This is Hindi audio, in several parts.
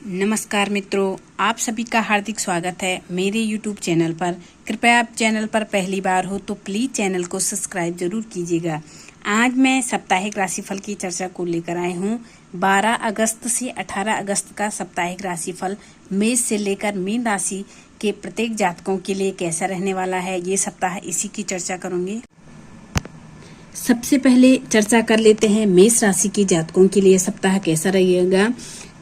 नमस्कार मित्रों, आप सभी का हार्दिक स्वागत है मेरे YouTube चैनल पर। कृपया आप चैनल पर पहली बार हो तो प्लीज़ चैनल को सब्सक्राइब जरूर कीजिएगा। आज मैं साप्ताहिक राशिफल की चर्चा को लेकर आई हूँ। 12 अगस्त से 18 अगस्त का साप्ताहिक राशिफल मेष से लेकर मीन राशि के प्रत्येक जातकों के लिए कैसा रहने वाला है, ये सप्ताह इसी की चर्चा करूँगी। सबसे पहले चर्चा कर लेते हैं मेष राशि के जातकों के लिए सप्ताह कैसा रहेगा।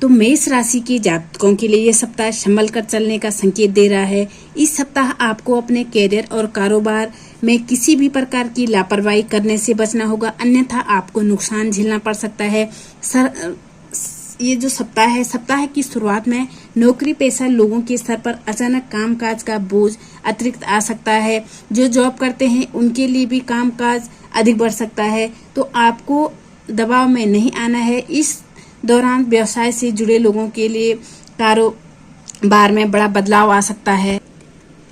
तो मेष राशि के जातकों के लिए ये सप्ताह संभल कर चलने का संकेत दे रहा है। इस सप्ताह आपको अपने कैरियर और कारोबार में किसी भी प्रकार की लापरवाही करने से बचना होगा, अन्यथा आपको नुकसान झेलना पड़ सकता है। ये जो सप्ताह है, सप्ताह की शुरुआत में नौकरी पेशा लोगों के सर पर अचानक कामकाज का बोझ अतिरिक्त आ सकता है। जो जॉब करते हैं उनके लिए भी कामकाज अधिक बढ़ सकता है, तो आपको दबाव में नहीं आना है। इस दौरान व्यवसाय से जुड़े लोगों के लिए कारोबार में बड़ा बदलाव आ सकता है।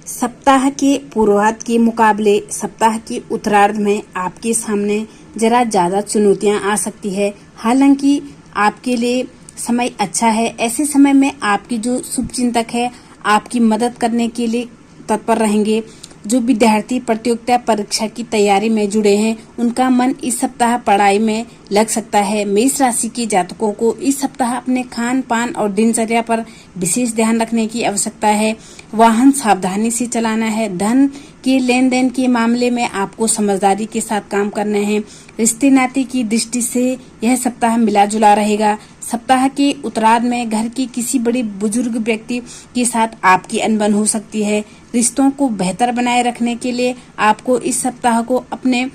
सप्ताह के पूर्वार्ध के मुकाबले सप्ताह के उत्तरार्ध में आपके सामने जरा ज्यादा चुनौतियां आ सकती है। हालांकि आपके लिए समय अच्छा है। ऐसे समय में आपकी जो शुभचिंतक है आपकी मदद करने के लिए तत्पर रहेंगे। जो विद्यार्थी प्रतियोगिता परीक्षा की तैयारी में जुड़े हैं उनका मन इस सप्ताह पढ़ाई में लग सकता है। मेष राशि के जातकों को इस सप्ताह अपने खान पान और दिनचर्या पर विशेष ध्यान रखने की आवश्यकता है। वाहन सावधानी से चलाना है। धन के लेन देन के मामले में आपको समझदारी के साथ काम करना है। रिश्ते नाते की दृष्टि से यह सप्ताह मिला जुला रहेगा। सप्ताह के उत्तरार्ध में घर के किसी बड़े बुजुर्ग व्यक्ति के साथ आपकी अनबन हो सकती है। रिश्तों को बेहतर बनाए रखने के लिए आपको इस सप्ताह को अपने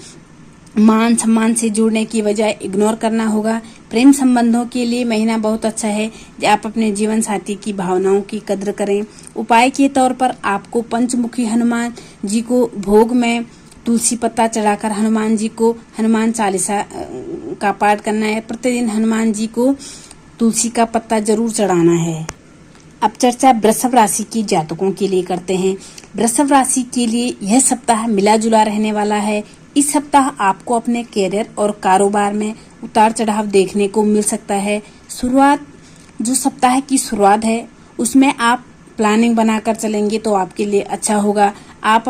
मान सम्मान से जुड़ने की बजाय इग्नोर करना होगा। प्रेम संबंधों के लिए महीना बहुत अच्छा है। आप अपने जीवन साथी की भावनाओं की कद्र करें। उपाय के तौर पर आपको पंचमुखी हनुमान जी को भोग में तुलसी पत्ता चढ़ाकर हनुमान जी को हनुमान चालीसा का पाठ करना है। प्रतिदिन हनुमान जी को तुलसी का पत्ता जरूर चढ़ाना है। अब चर्चा वृषभ राशि की जातकों के लिए करते हैं। वृषभ राशि के लिए यह सप्ताह मिला जुला रहने वाला है। इस सप्ताह आपको अपने कैरियर और कारोबार में उतार चढ़ाव देखने को मिल सकता है। जो सप्ताह की शुरुआत है उसमें आप प्लानिंग बनाकर चलेंगे तो आपके लिए अच्छा होगा। आप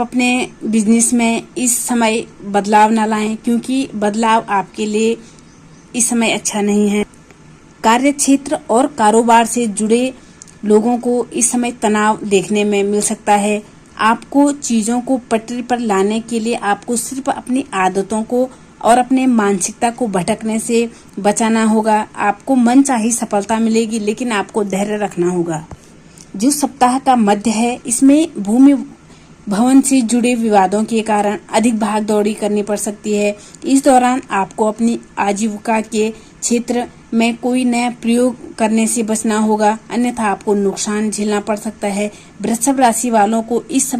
अपने बिजनेस में इस समय बदलाव न लाएं, क्योंकि बदलाव आपके लिए इस समय अच्छा नहीं है। कार्य क्षेत्र और कारोबार से जुड़े लोगों को इस समय तनाव देखने में मिल सकता है। आपको चीजों को पटरी पर लाने के लिए आपको सिर्फ अपनी आदतों को और अपने मानसिकता को भटकने से बचाना होगा। आपको मनचाही सफलता मिलेगी, लेकिन आपको धैर्य रखना होगा। जो सप्ताह का मध्य है इसमें भूमि भवन से जुड़े विवादों के कारण अधिक भाग दौड़ी करनी पड़ सकती है। इस दौरान आपको अपनी आजीविका के क्षेत्र में कोई नया प्रयोग करने से बचना होगा, अन्यथा आपको नुकसान झेलना पड़ सकता है। वृषभ राशि वालों को इस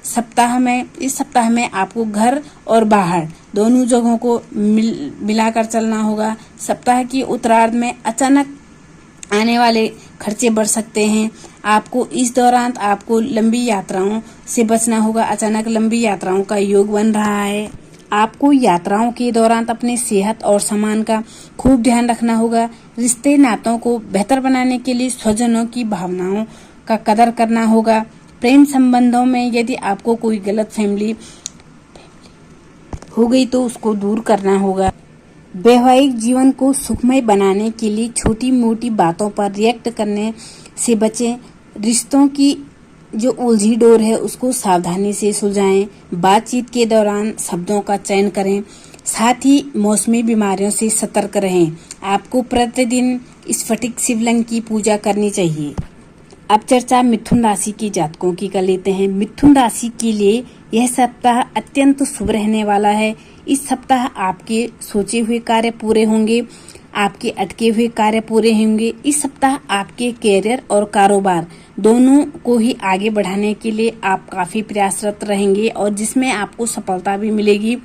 सप्ताह में आपको घर और बाहर दोनों जगहों को मिलाकर चलना होगा। सप्ताह के उत्तरार्ध में अचानक आने वाले खर्चे बढ़ सकते हैं। आपको इस दौरान लंबी यात्राओं से बचना होगा। अचानक लंबी यात्राओं का योग बन रहा है। आपको यात्राओं के दौरान अपने सेहत और सामान का खूब ध्यान रखना होगा। रिश्ते नातों को बेहतर बनाने के लिए स्वजनों की भावनाओं का कदर करना होगा। प्रेम संबंधों में यदि आपको कोई गलतफहमी हो गई तो उसको दूर करना होगा। वैवाहिक जीवन को सुखमय बनाने के लिए छोटी मोटी बातों पर रिएक्ट करने से बचें। रिश्तों की जो उलझी डोर है उसको सावधानी से सुलझाएं। बातचीत के दौरान शब्दों का चयन करें। साथ ही मौसमी बीमारियों से सतर्क रहें। आपको प्रतिदिन स्फटिक शिवलिंग की पूजा करनी चाहिए। अब चर्चा मिथुन राशि के जातकों की कर लेते हैं। मिथुन राशि के लिए यह सप्ताह अत्यंत शुभ रहने वाला है। इस सप्ताह आपके सोचे हुए कार्य पूरे होंगे। आपके अटके हुए कार्य पूरे होंगे। इस सप्ताह आपके कैरियर और कारोबार दोनों को ही आगे बढ़ाने के लिए आप काफी प्रयासरत रहेंगे और जिसमें आपको सफलता भी मिलेगी।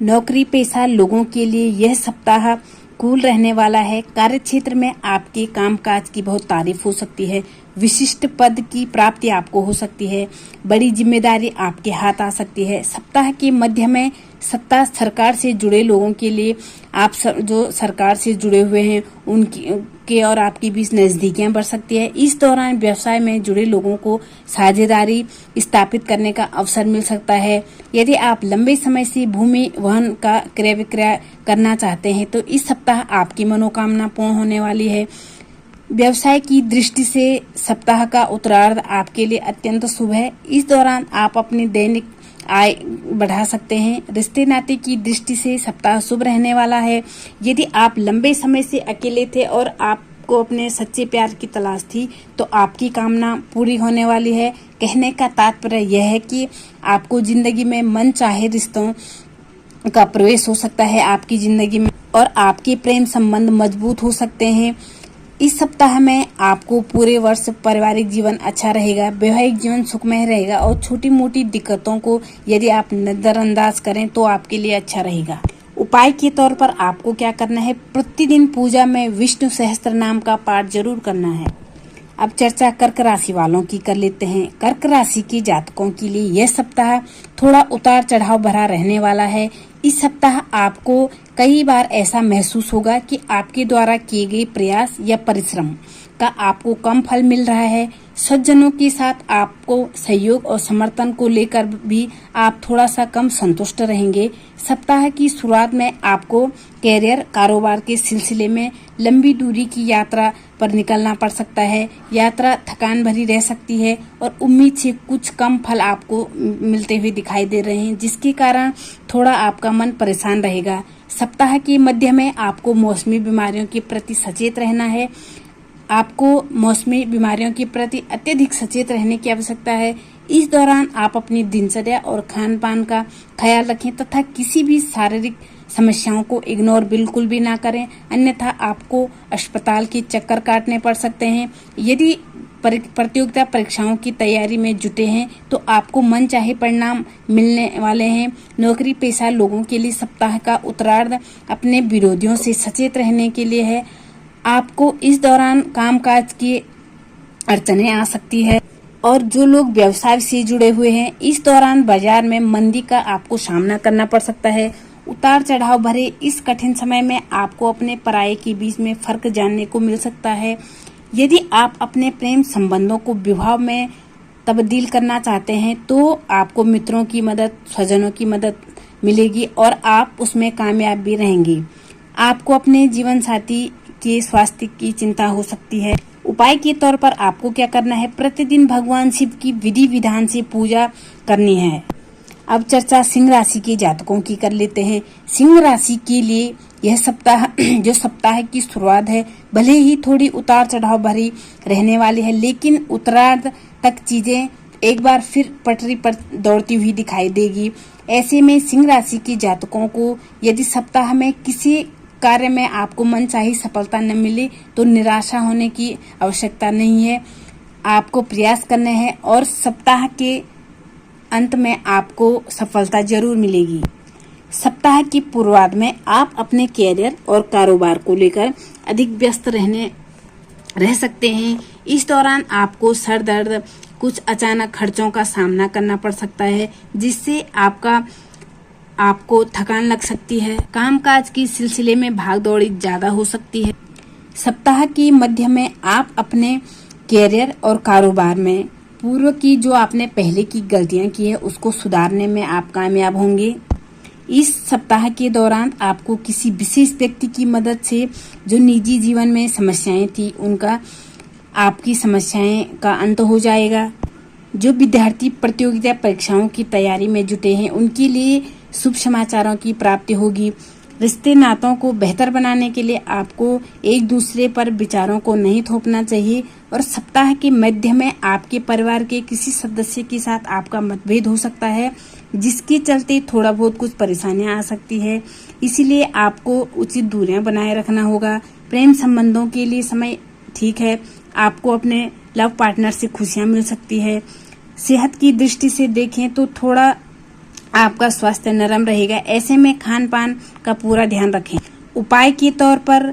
नौकरी पेशा लोगों के लिए यह सप्ताह कूल रहने वाला है। कार्य क्षेत्र में आपके कामकाज की बहुत तारीफ हो सकती है। विशिष्ट पद की प्राप्ति आपको हो सकती है। बड़ी जिम्मेदारी आपके हाथ आ सकती है। सप्ताह के मध्य में सप्ताह सरकार से जुड़े लोगों के लिए, आप जो सरकार से जुड़े हुए हैं उनकी के और आपके बीच नजदीकियां बढ़ सकती है। इस दौरान व्यवसाय में जुड़े लोगों को साझेदारी स्थापित करने का अवसर मिल सकता है। यदि आप लंबे समय से भूमि वहन का क्रय विक्रय करना चाहते हैं तो इस सप्ताह आपकी मनोकामना पूर्ण होने वाली है। व्यवसाय की दृष्टि से सप्ताह का उत्तरार्ध आपके लिए अत्यंत शुभ है। इस दौरान आप अपनी दैनिक आय बढ़ा सकते हैं। रिश्ते नाते की दृष्टि से सप्ताह शुभ रहने वाला है। यदि आप लंबे समय से अकेले थे और आपको अपने सच्चे प्यार की तलाश थी तो आपकी कामना पूरी होने वाली है। कहने का तात्पर्य यह है कि आपको जिंदगी में मन चाहे रिश्तों का प्रवेश हो सकता है आपकी जिंदगी में, और आपके प्रेम संबंध मजबूत हो सकते हैं। इस सप्ताह में आपको पूरे वर्ष पारिवारिक जीवन अच्छा रहेगा, वैवाहिक जीवन सुखमय रहेगा और छोटी मोटी दिक्कतों को यदि आप नजरअंदाज करें तो आपके लिए अच्छा रहेगा। उपाय के तौर पर आपको क्या करना है, प्रतिदिन पूजा में विष्णु सहस्त्र नाम का पाठ जरूर करना है। अब चर्चा कर्क राशि वालों की कर लेते हैं। कर्क राशि के जातकों के लिए यह सप्ताह थोड़ा उतार चढ़ाव भरा रहने वाला है। इस सप्ताह आपको कई बार ऐसा महसूस होगा कि आपके द्वारा किए गए प्रयास या परिश्रम का आपको कम फल मिल रहा है। सज्जनों के साथ आपको सहयोग और समर्थन को लेकर भी आप थोड़ा सा कम संतुष्ट रहेंगे। सप्ताह की शुरुआत में आपको कैरियर कारोबार के सिलसिले में लंबी दूरी की यात्रा पर निकलना पड़ सकता है। यात्रा थकान भरी रह सकती है और उम्मीद से कुछ कम फल आपको मिलते हुए दिखाई दे रहे हैं, जिसके कारण थोड़ा आपका मन परेशान रहेगा। सप्ताह के मध्य में आपको मौसमी बीमारियों के प्रति सचेत रहना है। आपको मौसमी बीमारियों के प्रति अत्यधिक सचेत रहने की आवश्यकता है। इस दौरान आप अपनी दिनचर्या और खान पान का ख्याल रखें तथा किसी भी शारीरिक समस्याओं को इग्नोर बिल्कुल भी ना करें, अन्यथा आपको अस्पताल के चक्कर काटने पड़ सकते हैं। यदि प्रतियोगिता परीक्षाओं की तैयारी में जुटे हैं तो आपको मनचाहे परिणाम मिलने वाले हैं। नौकरी पेशा लोगों के लिए सप्ताह का उत्तरार्ध अपने विरोधियों से सचेत रहने के लिए है। आपको इस दौरान कामकाज की अड़चनें आ सकती है और जो लोग व्यवसाय से जुड़े हुए हैं इस दौरान बाजार में मंदी का आपको सामना करना पड़ सकता है। उतार चढ़ाव भरे इस कठिन समय में आपको अपने पराये के बीच में फर्क जानने को मिल सकता है। यदि आप अपने प्रेम संबंधों को विवाह में तब्दील करना चाहते हैं तो आपको मित्रों की मदद, स्वजनों की मदद मिलेगी और आप उसमें कामयाब भी रहेंगे। आपको अपने जीवन साथी के स्वास्थ्य की चिंता हो सकती है। उपाय के तौर पर आपको क्या करना है, प्रतिदिन भगवान शिव की विधि विधान से पूजा करनी है। अब चर्चा सिंह राशि के जातकों की कर लेते हैं। सिंह राशि के लिए यह सप्ताह जो सप्ताह की शुरुआत है भले ही थोड़ी उतार चढ़ाव भरी रहने वाली है, लेकिन उत्तरार्ध तक चीजें एक बार फिर पटरी पर दौड़ती हुई दिखाई देगी। ऐसे में सिंह राशि के जातकों को यदि सप्ताह में किसी कार्य में आपको मनचाही सफलता न मिले तो निराशा होने की आवश्यकता नहीं है। आपको प्रयास करने हैं और सप्ताह के अंत में आपको सफलता जरूर मिलेगी। सप्ताह की पूर्वार्ध में आप अपने कैरियर और कारोबार को लेकर अधिक व्यस्त रह सकते हैं। इस दौरान आपको सर दर्द, कुछ अचानक खर्चों का सामना करना पड़ सकता है जिससे आपको थकान लग सकती है। कामकाज के सिलसिले में भाग दौड़ी ज्यादा हो सकती है। सप्ताह के मध्य में आप अपने कैरियर और कारोबार में पूर्व की जो आपने पहले की गलतियां की है उसको सुधारने में आप कामयाब होंगे। इस सप्ताह के दौरान आपको किसी विशेष व्यक्ति की मदद से जो निजी जीवन में समस्याएं थी उनका आपकी समस्याएं का अंत हो जाएगा। जो विद्यार्थी प्रतियोगिता परीक्षाओं की तैयारी में जुटे हैं उनके लिए शुभ समाचारों की प्राप्ति होगी। रिश्ते नातों को बेहतर बनाने के लिए आपको एक दूसरे पर विचारों को नहीं थोपना चाहिए और सप्ताह के मध्य में आपके परिवार के किसी सदस्य के साथ आपका मतभेद हो सकता है जिसके चलते थोड़ा बहुत कुछ परेशानियां आ सकती है। इसीलिए आपको उचित दूरियां बनाए रखना होगा। प्रेम संबंधों के लिए समय ठीक है। आपको अपने लव पार्टनर से खुशियां मिल सकती है। सेहत की दृष्टि से देखें तो थोड़ा आपका स्वास्थ्य नरम रहेगा। ऐसे में खान पान का पूरा ध्यान रखें। उपाय के तौर पर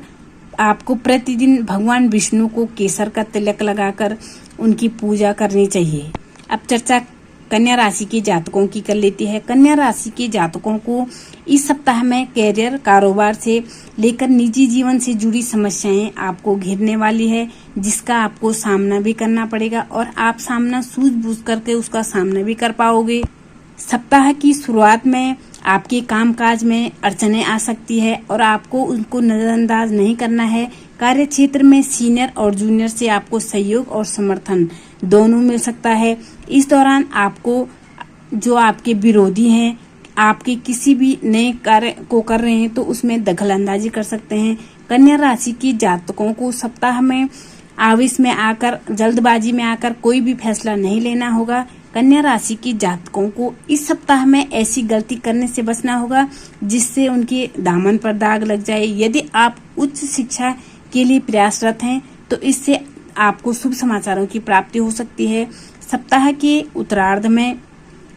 आपको प्रतिदिन भगवान विष्णु को केसर का तिलक लगाकर उनकी पूजा करनी चाहिए। अब चर्चा कन्या राशि के जातकों की कर लेते हैं। कन्या राशि के जातकों को इस सप्ताह में कैरियर, कारोबार से लेकर निजी जीवन से जुड़ी समस्याएं आपको घेरने वाली है, जिसका आपको सामना भी करना पड़ेगा और आप सामना सूझबूझ करके उसका सामना भी कर पाओगे। सप्ताह की शुरुआत में आपके कामकाज में अड़चनें आ सकती है और आपको उनको नजरअंदाज नहीं करना है। कार्य क्षेत्र में सीनियर और जूनियर से आपको सहयोग और समर्थन दोनों मिल सकता है। इस दौरान आपको जो आपके विरोधी हैं, आपके किसी भी नए कार्य को कर रहे हैं तो उसमें दखलंदाजी कर सकते हैं। कन्या राशि के जातकों को सप्ताह में आवेश में आकर, जल्दबाजी में आकर कोई भी फैसला नहीं लेना होगा। कन्या राशि के जातकों को इस सप्ताह में ऐसी गलती करने से बचना होगा जिससे उनके दामन पर दाग लग जाए। यदि आप उच्च शिक्षा के लिए प्रयासरत हैं तो इससे आपको शुभ समाचारों की प्राप्ति हो सकती है। सप्ताह के उत्तरार्ध में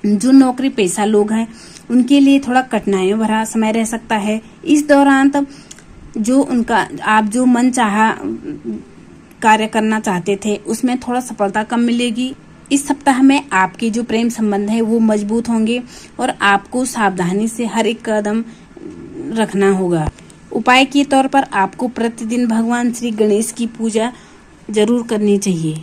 जो नौकरी पेशा लोग हैं उनके लिए थोड़ा कठिनाइयों भरा समय रह सकता है। इस दौरान तब जो उनका आप जो मन चाहा कार्य करना चाहते थे उसमें थोड़ा सफलता कम मिलेगी। इस सप्ताह में आपके जो प्रेम संबंध है वो मजबूत होंगे और आपको सावधानी से हर एक कदम रखना होगा। उपाय के तौर पर आपको प्रतिदिन भगवान श्री गणेश की पूजा जरूर करनी चाहिए।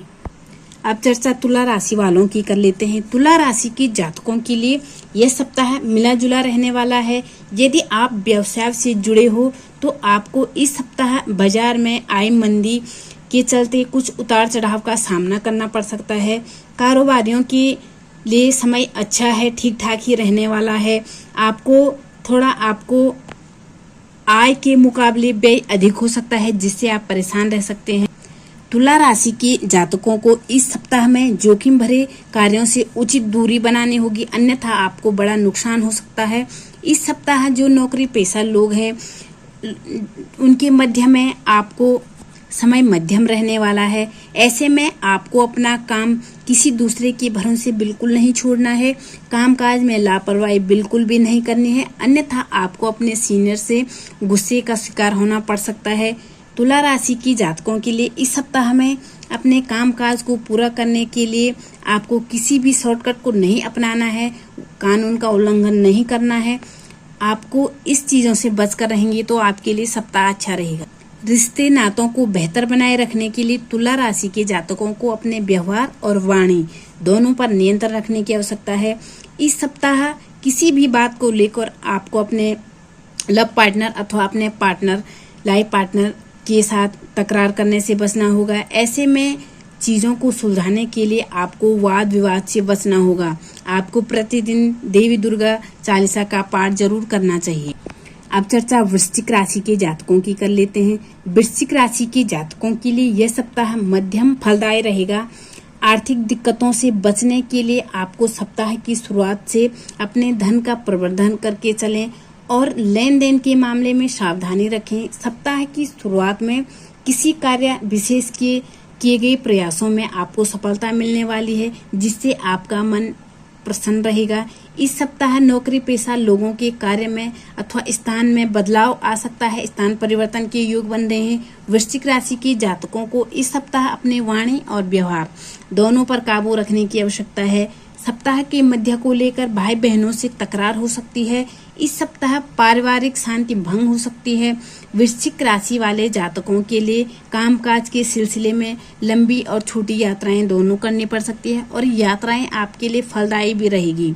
अब चर्चा तुला राशि वालों की कर लेते हैं। तुला राशि के जातकों के लिए यह सप्ताह मिला जुला रहने वाला है। यदि आप व्यवसाय से जुड़े हो तो आपको इस सप्ताह बाजार में आय मंदी के चलते कुछ उतार चढ़ाव का सामना करना पड़ सकता है। कारोबारियों के लिए समय अच्छा है, ठीक ठाक ही रहने वाला है। आपको आय के मुकाबले व्यय अधिक हो सकता है जिससे आप परेशान रह सकते हैं। तुला राशि के जातकों को इस सप्ताह में जोखिम भरे कार्यों से उचित दूरी बनानी होगी, अन्यथा आपको बड़ा नुकसान हो सकता है। इस सप्ताह जो नौकरी पेशा लोग हैं उनके मध्य में आपको समय मध्यम रहने वाला है। ऐसे में आपको अपना काम किसी दूसरे के भरोसे बिल्कुल नहीं छोड़ना है। कामकाज में लापरवाही बिल्कुल भी नहीं करनी है, अन्यथा आपको अपने सीनियर से गुस्से का शिकार होना पड़ सकता है। तुला राशि की जातकों के लिए इस सप्ताह में अपने कामकाज को पूरा करने के लिए आपको किसी भी शॉर्टकट को नहीं अपनाना है, कानून का उल्लंघन नहीं करना है। आपको इस चीजों से बचकर रहेंगे तो आपके लिए सप्ताह अच्छा रहेगा। रिश्ते नातों को बेहतर बनाए रखने के लिए तुला राशि के जातकों को अपने व्यवहार और वाणी दोनों पर नियंत्रण रखने की आवश्यकता है। इस सप्ताह किसी भी बात को लेकर आपको अपने लव पार्टनर अथवा अपने पार्टनर, लाइफ पार्टनर के साथ तकरार करने से बचना होगा। ऐसे में चीजों को सुलझाने के लिए आपको वाद विवाद से बचना होगा। आपको प्रतिदिन देवी दुर्गा चालीसा का पाठ जरूर करना चाहिए। अब चर्चा वृश्चिक राशि के जातकों की कर लेते हैं। वृश्चिक राशि के जातकों के लिए यह सप्ताह मध्यम फलदायी रहेगा। आर्थिक दिक्कतों से बचने के लिए आपको सप्ताह की शुरुआत से अपने धन का प्रबंधन करके चलें और लेन देन के मामले में सावधानी रखें। सप्ताह की शुरुआत में किसी कार्य विशेष के किए गए प्रयासों में आपको सफलता मिलने वाली है, जिससे आपका मन प्रसन्न रहेगा। इस सप्ताह नौकरी पेशा लोगों के कार्य में अथवा स्थान में बदलाव आ सकता है, स्थान परिवर्तन के योग बन रहे हैं। वृश्चिक राशि के जातकों को इस सप्ताह अपने वाणी और व्यवहार दोनों पर काबू रखने की आवश्यकता है। सप्ताह के मध्य को लेकर भाई बहनों से तकरार हो सकती है। इस सप्ताह पारिवारिक शांति भंग हो सकती है। वृश्चिक राशि वाले जातकों के लिए कामकाज के सिलसिले में लंबी और छोटी यात्राएं दोनों करनी पड़ सकती है और यात्राएं आपके लिए फलदायी भी रहेगी,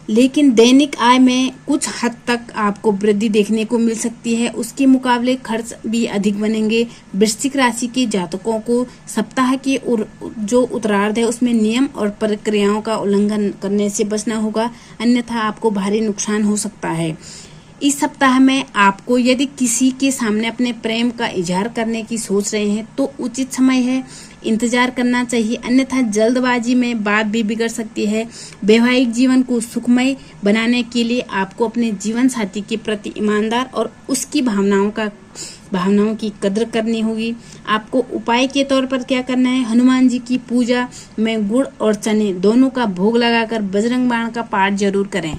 लेकिन दैनिक आय में कुछ हद तक आपको वृद्धि देखने को मिल सकती है। उसके मुकाबले खर्च भी अधिक बनेंगे। वृश्चिक राशि के जातकों को सप्ताह के जो उत्तरार्ध है उसमें नियम और प्रक्रियाओं का उल्लंघन करने से बचना होगा, अन्यथा आपको भारी नुकसान हो सकता है। इस सप्ताह में आपको यदि किसी के सामने अपने प्रेम का इजहार करने की सोच रहे हैं तो उचित समय है, इंतजार करना चाहिए, अन्यथा जल्दबाजी में बात भी बिगड़ सकती है। वैवाहिक जीवन को सुखमय बनाने के लिए आपको अपने जीवन साथी के प्रति ईमानदार और उसकी भावनाओं की कद्र करनी होगी। आपको उपाय के तौर पर क्या करना है, हनुमान जी की पूजा में गुड़ और चने दोनों का भोग लगाकर बजरंग बाण का पाठ जरूर करें।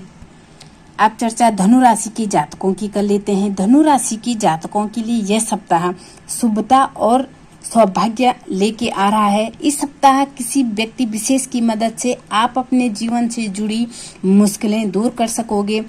अब चर्चा धनु राशि के जातकों की कर लेते हैं। धनु राशि के जातकों के लिए यह सप्ताह शुभता और सौभाग्य लेके आ रहा है। इस सप्ताह किसी व्यक्ति विशेष की मदद से आप अपने जीवन से जुड़ी मुश्किलें दूर कर सकोगे।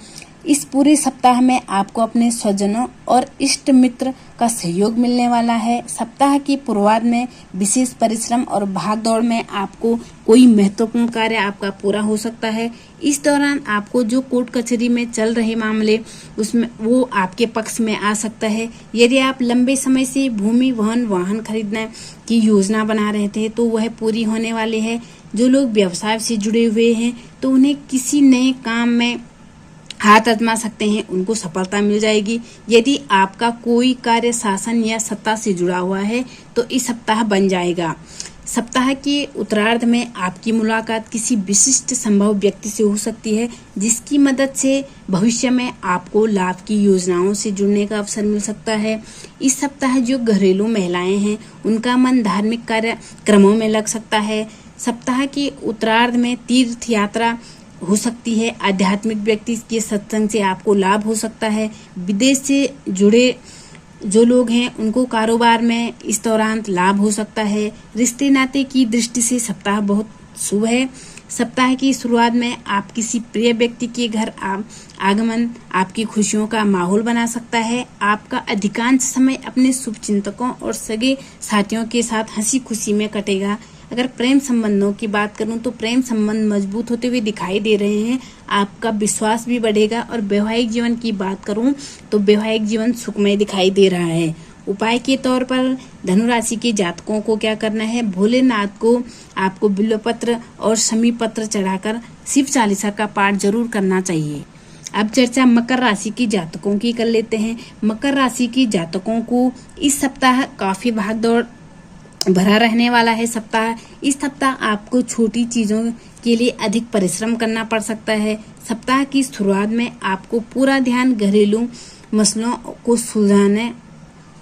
इस पूरे सप्ताह में आपको अपने स्वजनों और इष्ट मित्र का सहयोग मिलने वाला है। सप्ताह की शुरुआत में विशेष परिश्रम और भागदौड़ में आपको कोई महत्वपूर्ण कार्य आपका पूरा हो सकता है। इस दौरान आपको जो कोर्ट कचहरी में चल रहे मामले उसमें वो आपके पक्ष में आ सकता है। यदि आप लंबे समय से भूमि वाहन खरीदने की योजना बना रहे थे तो वह पूरी होने वाली है। जो लोग व्यवसाय से जुड़े हुए हैं तो उन्हें किसी नए काम में हाथ आजमा सकते हैं, उनको सफलता मिल जाएगी। यदि आपका कोई कार्य शासन या सत्ता से जुड़ा हुआ है तो इस सप्ताह बन जाएगा। सप्ताह के उत्तरार्ध में आपकी मुलाकात किसी विशिष्ट संभव व्यक्ति से हो सकती है, जिसकी मदद से भविष्य में आपको लाभ की योजनाओं से जुड़ने का अवसर मिल सकता है। इस सप्ताह जो घरेलू महिलाएं हैं उनका मन धार्मिक कार्यक्रमों में लग सकता है। सप्ताह के उत्तरार्ध में तीर्थ यात्रा हो सकती है। आध्यात्मिक व्यक्ति के सत्संग से आपको लाभ हो सकता है। विदेश से जुड़े जो लोग हैं उनको कारोबार में इस दौरान लाभ हो सकता है। रिश्ते नाते की दृष्टि से सप्ताह बहुत शुभ है। सप्ताह की शुरुआत में आप किसी प्रिय व्यक्ति के घर आगमन आपकी खुशियों का माहौल बना सकता है। आपका अधिकांश समय अपने शुभचिंतकों और सगे साथियों के साथ हंसी खुशी में कटेगा। अगर प्रेम संबंधों की बात करूं तो प्रेम संबंध मजबूत होते हुए दिखाई दे रहे हैं। आपका विश्वास भी बढ़ेगा। और वैवाहिक जीवन की बात करूं तो वैवाहिक जीवन सुखमय दिखाई दे रहा है। उपाय के तौर पर धनु राशि के जातकों को क्या करना है, भोलेनाथ को आपको बिल्वपत्र और शमी पत्र चढ़ाकर शिव चालीसा का पाठ जरूर करना चाहिए। अब चर्चा मकर राशि की जातकों की कर लेते हैं। मकर राशि की जातकों को इस सप्ताह काफी भागदौड़ भरा रहने वाला है। इस सप्ताह आपको छोटी चीजों के लिए अधिक परिश्रम करना पड़ सकता है। सप्ताह की शुरुआत में आपको पूरा ध्यान घरेलू मसलों को सुलझाने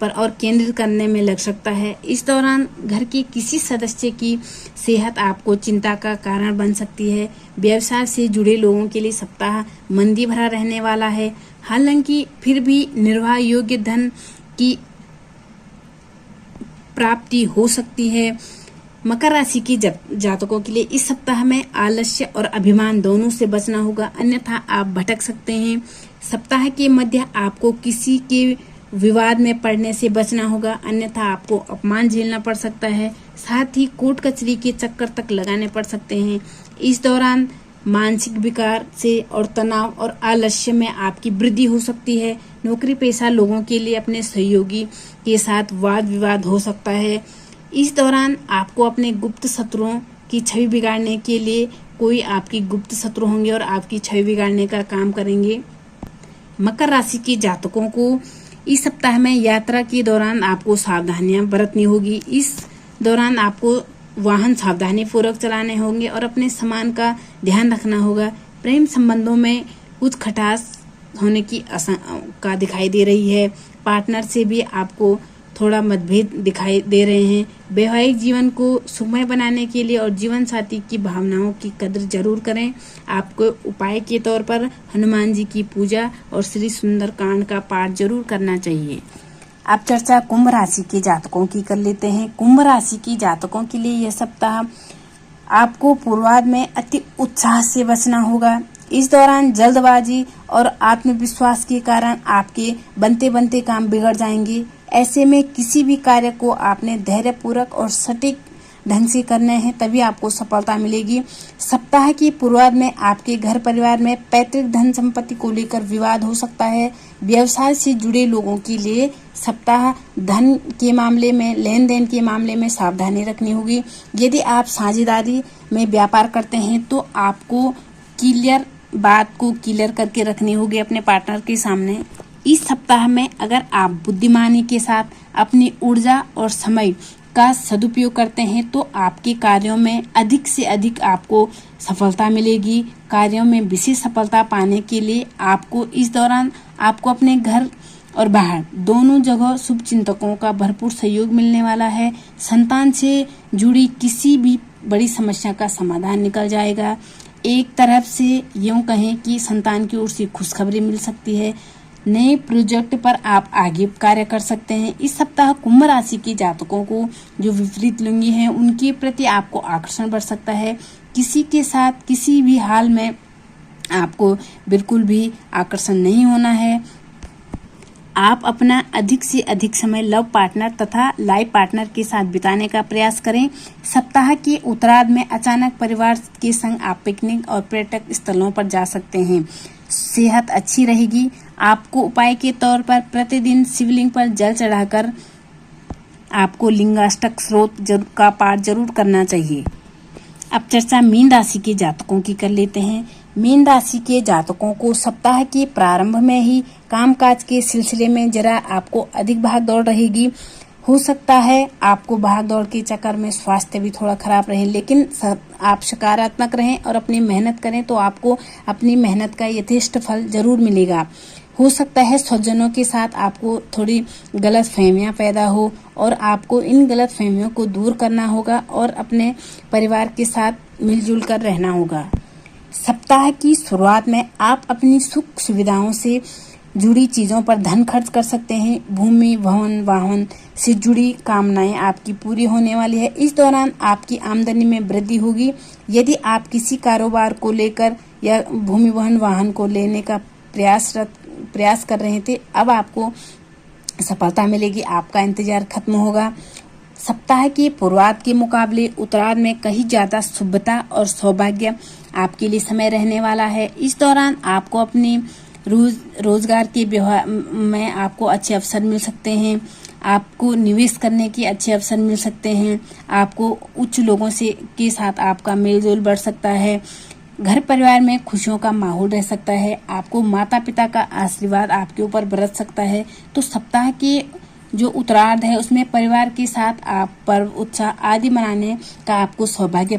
पर और केंद्रित करने में लग सकता है। इस दौरान घर के किसी सदस्य की सेहत आपको चिंता का कारण बन सकती है। व्यवसाय से जुड़े लोगों के लिए सप्ताह मंदी भरा रहने वाला है। हालांकि फिर भी निर्वाह योग्य धन की प्राप्ति हो सकती है। मकर राशि की जातकों के लिए इस सप्ताह में आलस्य और अभिमान दोनों से बचना होगा, अन्यथा आप भटक सकते हैं। सप्ताह के मध्य आपको किसी के विवाद में पड़ने से बचना होगा, अन्यथा आपको अपमान झेलना पड़ सकता है। साथ ही कोर्ट कचहरी के चक्कर तक लगाने पड़ सकते हैं। इस दौरान मानसिक विकार से और तनाव और आलस्य में आपकी वृद्धि हो सकती है। नौकरी पेशा लोगों के लिए अपने सहयोगी के साथ वाद विवाद हो सकता है। इस दौरान आपको अपने गुप्त शत्रुओं की छवि बिगाड़ने के लिए कोई आपकी गुप्त शत्रु होंगे और आपकी छवि बिगाड़ने का काम करेंगे। मकर राशि के जातकों को इस सप्ताह में यात्रा के दौरान आपको सावधानियां बरतनी होगी। इस दौरान आपको वाहन सावधानी पूर्वक चलाने होंगे और अपने सामान का ध्यान रखना होगा। प्रेम संबंधों में कुछ खटास होने की आशंका दिखाई दे रही है। पार्टनर से भी आपको थोड़ा मतभेद दिखाई दे रहे हैं। वैवाहिक जीवन को सुखमय बनाने के लिए और जीवन साथी की भावनाओं की कदर जरूर करें। आपको उपाय के तौर पर हनुमान जी की पूजा और श्री सुंदरकांड का पाठ जरूर करना चाहिए। अब चर्चा कुंभ राशि के जातकों की कर लेते हैं। कुंभ राशि की जातकों के लिए यह सप्ताह आपको पूर्वार्ध में अति उत्साह से बचना होगा। इस दौरान जल्दबाजी और आत्मविश्वास के कारण आपके बनते बनते काम बिगड़ जाएंगे। ऐसे में किसी भी कार्य को आपने धैर्यपूर्वक और सटीक ढंग से करने हैं, तभी आपको सफलता मिलेगी। सप्ताह की शुरुआत में आपके घर परिवार में पैतृक धन संपत्ति को लेकर विवाद हो सकता है। व्यवसाय से जुड़े लोगों के लिए सप्ताह धन के मामले में, लेन देन के मामले में सावधानी रखनी होगी। यदि आप साझेदारी में व्यापार करते हैं तो आपको बात को क्लियर करके रखनी होगी अपने पार्टनर के सामने। इस सप्ताह में अगर आप बुद्धिमानी के साथ अपनी ऊर्जा और समय का सदुपयोग करते हैं तो आपके कार्यों में अधिक से अधिक आपको सफलता मिलेगी। कार्यों में विशेष सफलता पाने के लिए आपको इस दौरान आपको अपने घर और बाहर दोनों जगह शुभ चिंतकों का भरपूर सहयोग मिलने वाला है। संतान से जुड़ी किसी भी बड़ी समस्या का समाधान निकल जाएगा। एक तरफ से यूं कहें कि संतान की ओर से खुशखबरी मिल सकती है। नए प्रोजेक्ट पर आप आगे कार्य कर सकते हैं। इस सप्ताह कुंभ राशि के जातकों को जो विपरीत लिंगी हैं उनके प्रति आपको आकर्षण बढ़ सकता है। किसी के साथ किसी भी हाल में आपको बिल्कुल भी आकर्षण नहीं होना है। आप अपना अधिक से अधिक समय लव पार्टनर तथा लाइफ पार्टनर के साथ बिताने का प्रयास करें। सप्ताह के उत्तरार्ध में अचानक परिवार के संग आप पिकनिक और पर्यटक स्थलों पर जा सकते हैं। सेहत अच्छी रहेगी। आपको उपाय के तौर पर प्रतिदिन शिवलिंग पर जल चढ़ाकर आपको लिंगाष्टक स्रोत का पाठ जरूर करना चाहिए। अब चर्चा मीन राशि के जातकों की कर लेते हैं। मीन राशि के जातकों को सप्ताह के प्रारंभ में ही कामकाज के सिलसिले में जरा आपको अधिक भाग दौड़ रहेगी। हो सकता है आपको भाग दौड़ के चक्कर में स्वास्थ्य भी थोड़ा खराब रहे, लेकिन आप सकारात्मक रहें और अपनी मेहनत करें तो आपको अपनी मेहनत का यथेष्ट फल जरूर मिलेगा। हो सकता है स्वजनों के साथ आपको थोड़ी गलत फहमियाँ पैदा हो और आपको इन गलत फहमियों को दूर करना होगा और अपने परिवार के साथ मिलजुल कर रहना होगा। सप्ताह की शुरुआत में आप अपनी सुख सुविधाओं से जुड़ी चीजों पर धन खर्च कर सकते हैं। भूमि भवन वाहन से जुड़ी कामनाएं आपकी पूरी होने वाली है। इस दौरान आपकी आमदनी में वृद्धि होगी। यदि आप किसी कारोबार को लेकर या भूमि भवन वाहन को लेने का प्रयास कर रहे थे, अब आपको सफलता मिलेगी। आपका इंतजार खत्म होगा। सप्ताह के पूर्वार्ध के मुकाबले उत्तरार्ध में कहीं ज्यादा शुभता और सौभाग्य आपके लिए समय रहने वाला है। इस दौरान आपको अपनी रोजगार के व्यवहार में आपको अच्छे अवसर मिल सकते हैं। आपको निवेश करने के अच्छे अवसर मिल सकते हैं। आपको उच्च लोगों के साथ आपका मेलजोल बढ़ सकता है। घर परिवार में खुशियों का माहौल रह सकता है। आपको माता पिता का आशीर्वाद आपके ऊपर बरस सकता है। तो सप्ताह के जो उत्तरार्ध है उसमें परिवार के साथ आप पर्व उत्साह आदि मनाने का आपको सौभाग्य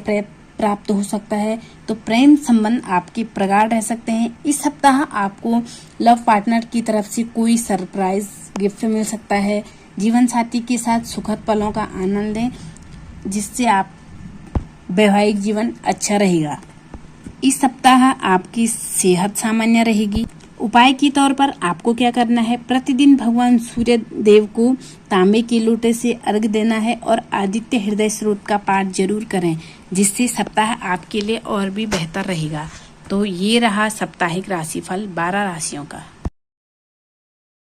प्राप्त हो सकता है। तो प्रेम संबंध आपके प्रगाढ़ रह सकते हैं। इस सप्ताह आपको लव पार्टनर की तरफ से कोई सरप्राइज गिफ्ट मिल सकता है। जीवन साथी के साथ सुखद पलों का आनंद लें, जिससे आप वैवाहिक जीवन अच्छा रहेगा। इस सप्ताह आपकी सेहत सामान्य रहेगी। उपाय के तौर पर आपको क्या करना है, प्रतिदिन भगवान सूर्य देव को तांबे के लोटे से अर्घ्य देना है और आदित्य हृदय स्रोत का पाठ जरूर करें, जिससे सप्ताह आपके लिए और भी बेहतर रहेगा। तो ये रहा साप्ताहिक राशिफल 12 राशियों का।